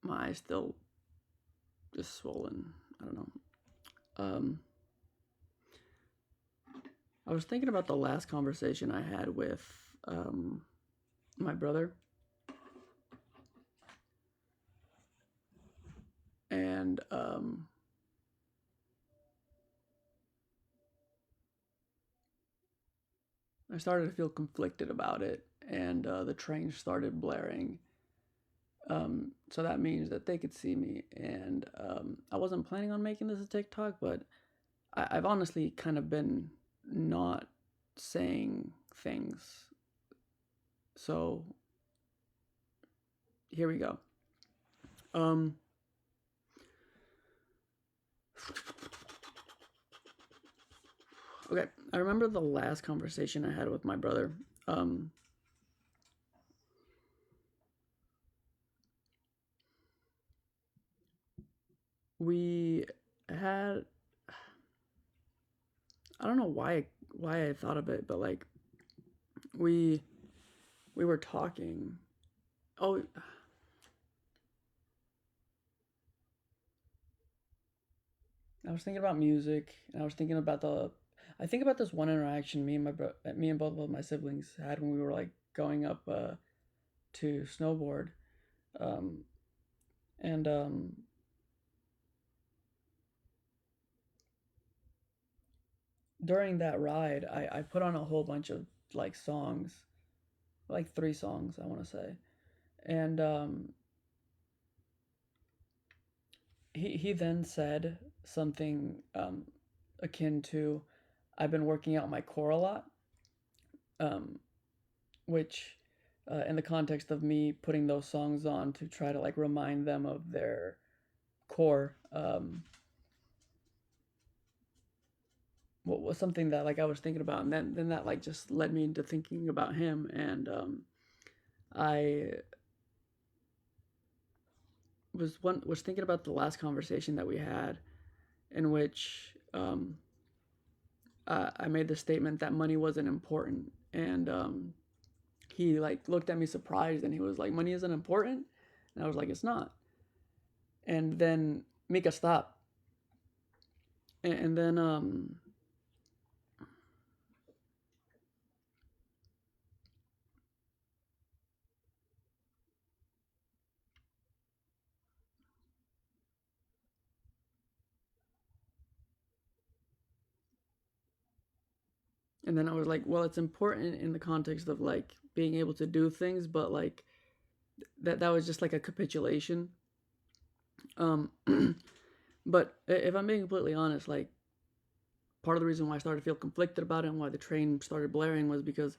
my eyes still just swollen. I don't know. Um, I was thinking about the last conversation I had with um, my brother, and I started to feel conflicted about it, and the train started blaring. So that means that they could see me, and I wasn't planning on making this a TikTok, but I've honestly kind of been not saying things. So here we go. Um, okay, I remember the last conversation I had with my brother. Um, we had, I don't know why I thought of it, but like we we were talking. Oh, I was thinking about music, and I was thinking about the. I think about this one interaction me and both of my siblings had when we were like going up to snowboard, um, and during that ride, I put on a whole bunch of like songs, like 3 songs, I want to say, and he then said something akin to, "I've been working out my core a lot," um, which in the context of me putting those songs on to try to like remind them of their core, what was something that like I was thinking about, and then that like just led me into thinking about him, and I was thinking about the last conversation that we had, in which I made the statement that money wasn't important, and he like looked at me surprised, and he was like, "Money isn't important," and I was like, "It's not." And then Mika stopped, and then I was like, "Well, it's important in the context of like being able to do things, but like that was just like a capitulation." Um, but if I'm being completely honest, like part of the reason why I started to feel conflicted about it and why the train started blaring was because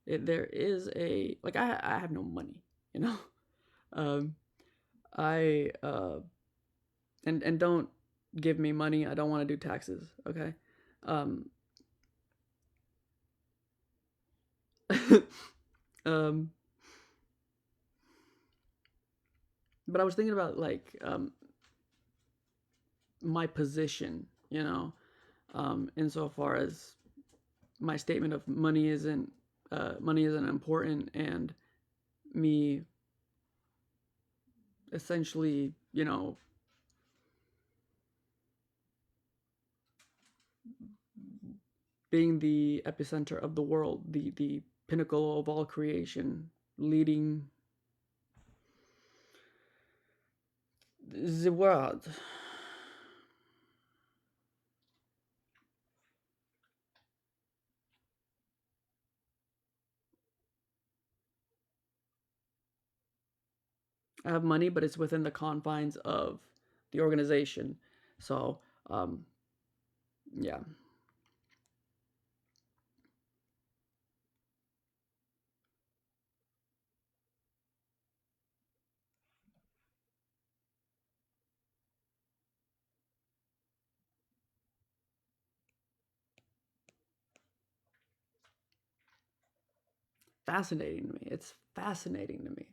there is a like I have no money, you know. Um, I and don't give me money. I don't want to do taxes. Okay. Um, um, but I was thinking about like my position, you know, insofar as my statement of money isn't important, and me essentially, you know, being the epicenter of the world, the pinnacle of all creation, leading the world. I have money, but it's within the confines of the organization. So, um, yeah, fascinating to me. It's fascinating to me.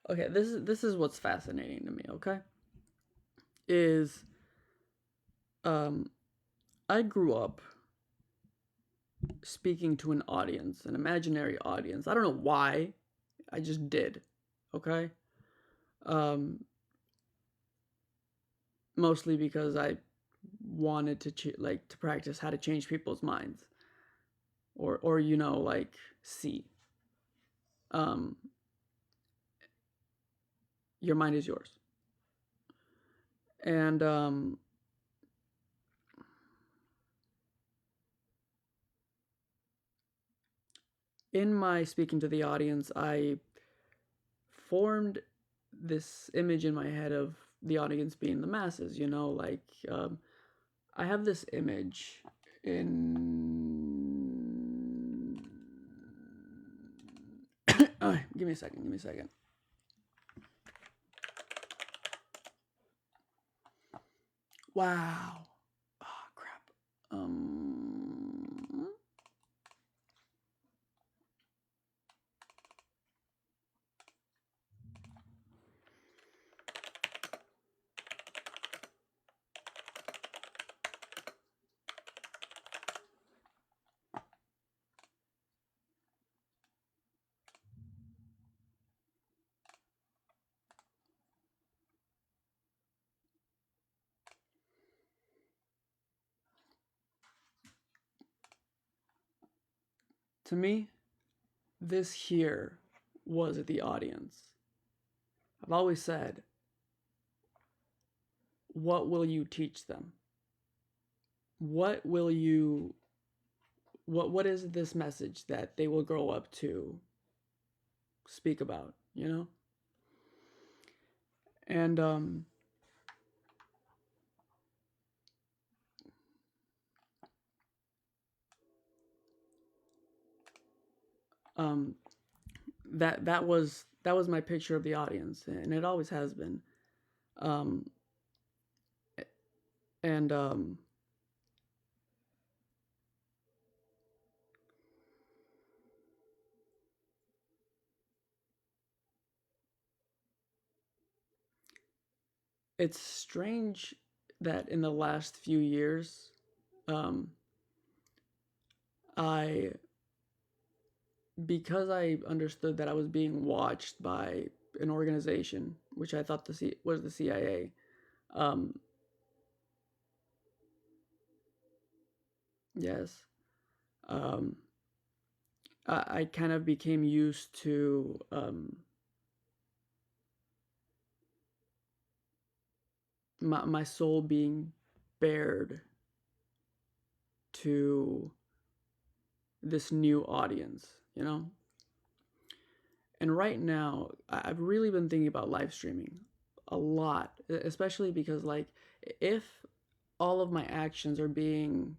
Okay, this is what's fascinating to me, okay? Is um I grew up speaking to an audience, an imaginary audience. I don't know why. I just did. Okay? Um Mostly because I wanted to like to practice how to change people's minds, or like see. Um your mind is yours. And in my speaking to the audience, I formed this image in my head of the audience being the masses, like I have this image in. Give me a second, give me a second. Wow. Oh, crap. Um, to me, this here was the audience. I've always said, what will you teach them? What will you what is this message that they will grow up to speak about, And um that was my picture of the audience, and it always has been. Um and It's strange that in the last few years, um I because I understood that I was being watched by an organization, which I thought was the CIA. Um, yes, um, I kind of became used to my soul being bared to this new audience, And right now, I've really been thinking about live streaming a lot, especially because, like, if all of my actions are being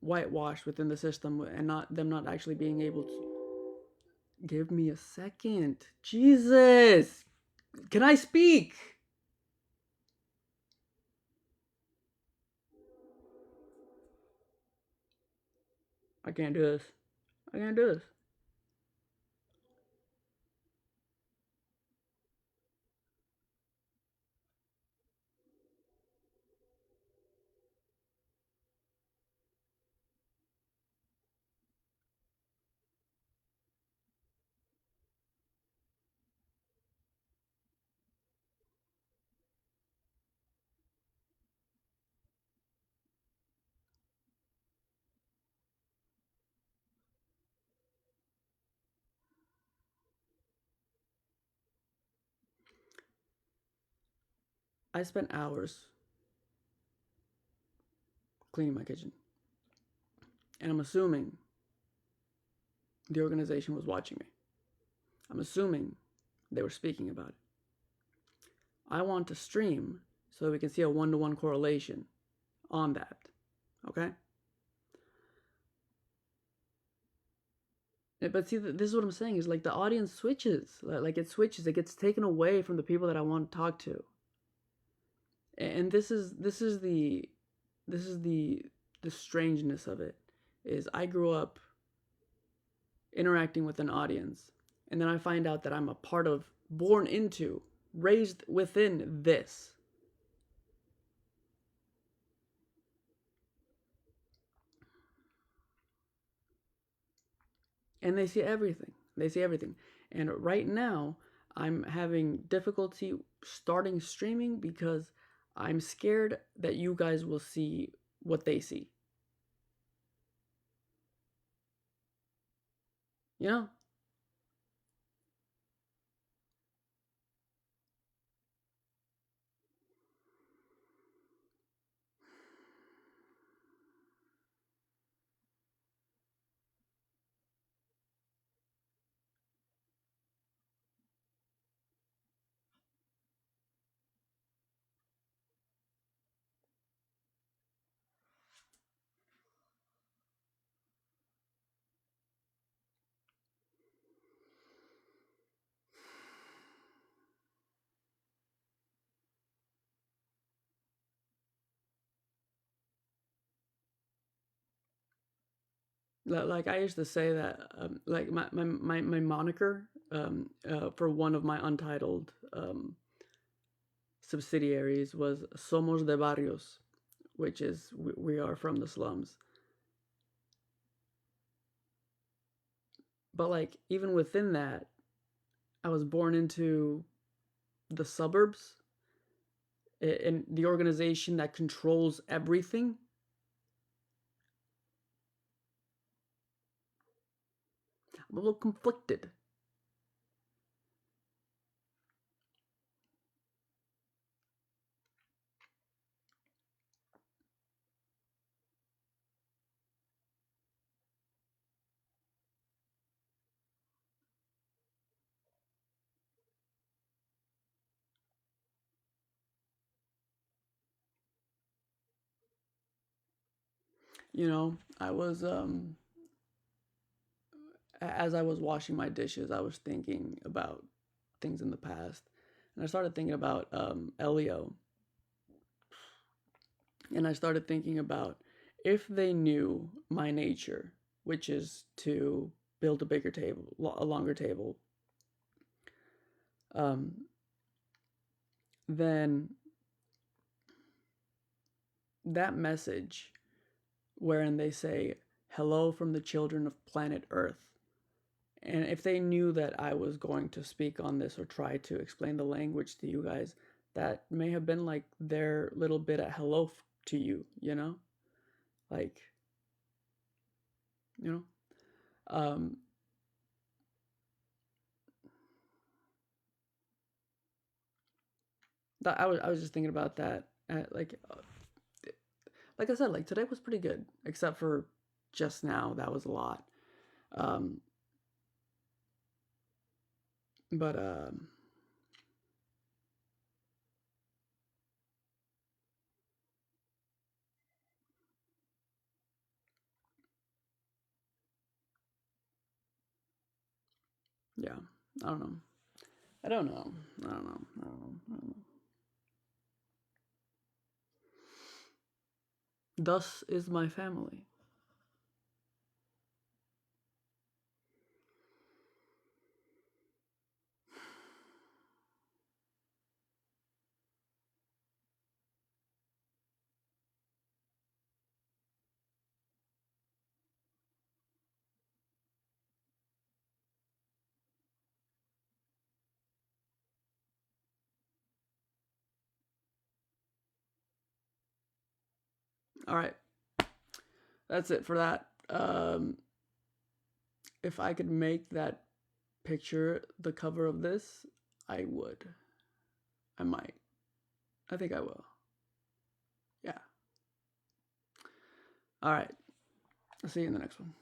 whitewashed within the system and not actually being able to. Give me a second. Jesus! Can I speak? I can't do this. I can't do this. I spent hours cleaning my kitchen, and I'm assuming the organization was watching me. I'm assuming they were speaking about it. I want to stream so that we can see a one-to-one correlation on that. Okay? But see, this is what I'm saying is like the audience switches. Like it switches. It gets taken away from the people that I want to talk to. And this is the strangeness of it is I grew up interacting with an audience, And then I find out that I'm a part of, born into, raised within this. And they see everything. They see everything. And right now, I'm having difficulty starting streaming because I'm scared that you guys will see what they see. You know? Like I used to say that, like my moniker for one of my untitled subsidiaries was Somos de Barrios, which is we are from the slums. But like even within that, I was born into the suburbs in the organization that controls everything. I'm a little conflicted. You know, I was as I was washing my dishes, I was thinking about things in the past, and I started thinking about Elio, and I started thinking about if they knew my nature, which is to build a bigger table, a longer table, um, then that message wherein they say, "Hello from the children of planet Earth." And if they knew that I was going to speak on this or try to explain the language to you guys, that may have been like their little bit of hello to you, you know? Like, you know? Um, that I was just thinking about that. Like I said, like today was pretty good, except for just now. That was a lot. Um, but yeah, I don't know. I don't know. I don't know. I don't know. I don't know. Thus is my family. All right, that's it for that. If I could make that picture the cover of this, I would. I might. I think I will. Yeah. All right. I'll see you in the next one.